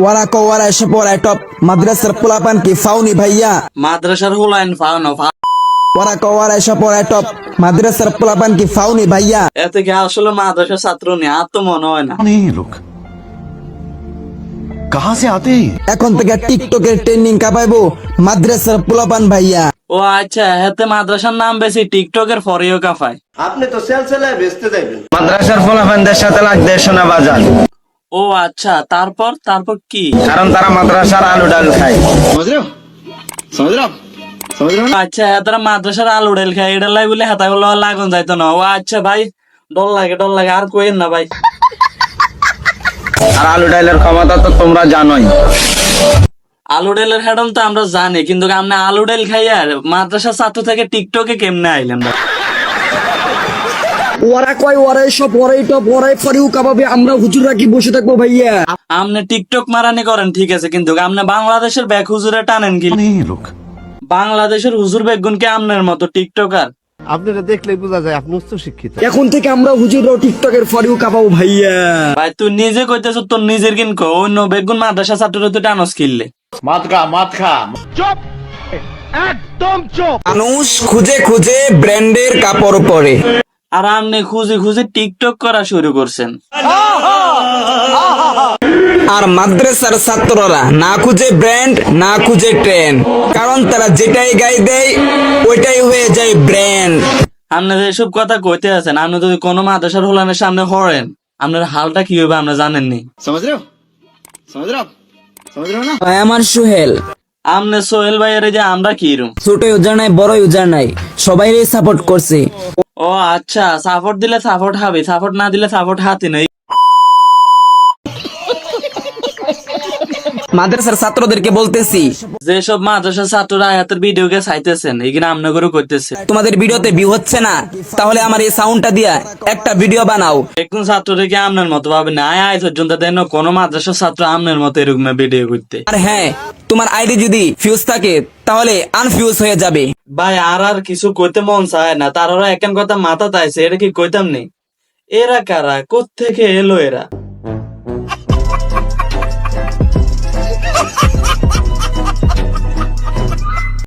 ওরা কো ওরা এসে পড়ায় টপ মাদ্রাসার পোলাপান কি ফাউনি ভাইয়া মাদ্রাসার হুলাইন ফাউনো ওরা কো ওরা এসে পড়ায় টপ মাদ্রাসার পোলাপান কি ফাউনি ভাইয়া এতে কি আসলে মাদ্রাসার ছাত্র নেই আর তো মনে হয় না। कौन है ये लोग कहाँ से आते हैं? এখন থেকে টিকটকের ট্রেন্ডিং কাপাইবো মাদ্রাসার পোলাপান ভাইয়া। ও আচ্ছা, এতে মাদ্রাসার নাম বেশি টিকটকের ফরিও কাফায়। আপনি তো সেলসেলায় বেচতে যাইবেন। মাদ্রাসার ফলাফানদের সাথে লাগবে সোনা বাজার, ও আচ্ছা, তারপর কি? কারণ তারা মাদ্রাসার আলু ডাল খায়। আচ্ছা, তারা মাদ্রাসার আলু ডাল খায়, এটা লাই বলে হাতা গুলো লাগুন যাইতো না। ও আচ্ছা ভাই, ডর লাগে আর কইেন না ভাই। আর আলু ডালের ক্ষমতা তো তোমরা জানোই। আলু ডালের হেডম তো আমরা জানি, কিন্তু আপনি আলু ডাল খাইয়া মাদ্রাসার ছাত্র থেকে টিকটকে কেমনে আইলেন ভাই? ওরা কয় ওরা এসব ওরাই টপ ওরাই ফরিউ কাপাবে, আমরা হুজুররা কি বসে থাকবো ভাইয়া? আপনি টিকটক মারানি করেন ঠিক আছে, কিন্তু আপনি বাংলাদেশের ব্যাগ হুজুরে টানেন কি? कौन है ये लोग? বাংলাদেশের হুজুর বেগুন কি আপনার মতো টিকটকার? আপনারা দেখলেই বোঝা যায় আপনি উচ্চ শিক্ষিত। এখন থেকে আমরা হুজুররাও টিকটকের ফরিউ কাপাবো ভাইয়া। ভাই তুই নিজে কইতেছ, তোর নিজের কিন কো, অন্য বেগুন মাদ্রাসা ছাত্র তো টানস কিনলে। মানুষ খুঁজে খুঁজে ব্র্যান্ডের কাপড় পরে, আর আপনি খুঁজে টিকটক করা শুরু করছেন। আর মাদ্রাসার ছাত্ররা না খুঁজে ব্র্যান্ড না খুঁজে ট্রেন্ড, কারণ তারা যেটাই গায়ে দেয় ওইটাই হয়ে যায় ব্র্যান্ড। আপনি এসব কথা কইতে আছেন, আপনি যদি কোনো মাদ্রাসার হোলানের সামনে হরেন, আপনার হালটা কি হবে আপনি জানেননি। আমার সোহেল, আপনি সোহেল ভাইয়ের যে আমরা কি রুম। ছোট ইউজার নাই বড় ইউজার নাই, সবাই সাপোর্ট করছে। ও আচ্ছা, সাপোর্ট দিলে সাপোর্ট হবে, সাপোর্ট না দিলে সাপোর্ট হাতে নেই। মাদ্রাসার ছাত্রদেরকে বলতেছি, যেসব মাদ্রাসার ছাত্ররা আয়াতের ভিডিওকে চাইতেছেন, এখানে আমনে করে করতেছে। তোমাদের ভিডিওতে ভিউ হচ্ছে না, তাহলে আমার এই সাউন্ডটা দিয়া একটা ভিডিও বানাও। একজন ছাত্রকে আপনার মতো ভাবে না, আয় পর্যন্ত দেন কোনো মাদ্রাসার ছাত্র আপনার মতো এরকম ভিডিও করতে। আর হ্যাঁ, তোমার আইডি যদি ফিউজ থাকে তাহলে আনফিউজ হয়ে যাবে। ভাই আর কিছু কইতে মন চায় না, তারা একেন কথা মাথা তাইছে, এটা কি কইতাম নেই। এরা কারা, কোত্থেকে এলো এরা?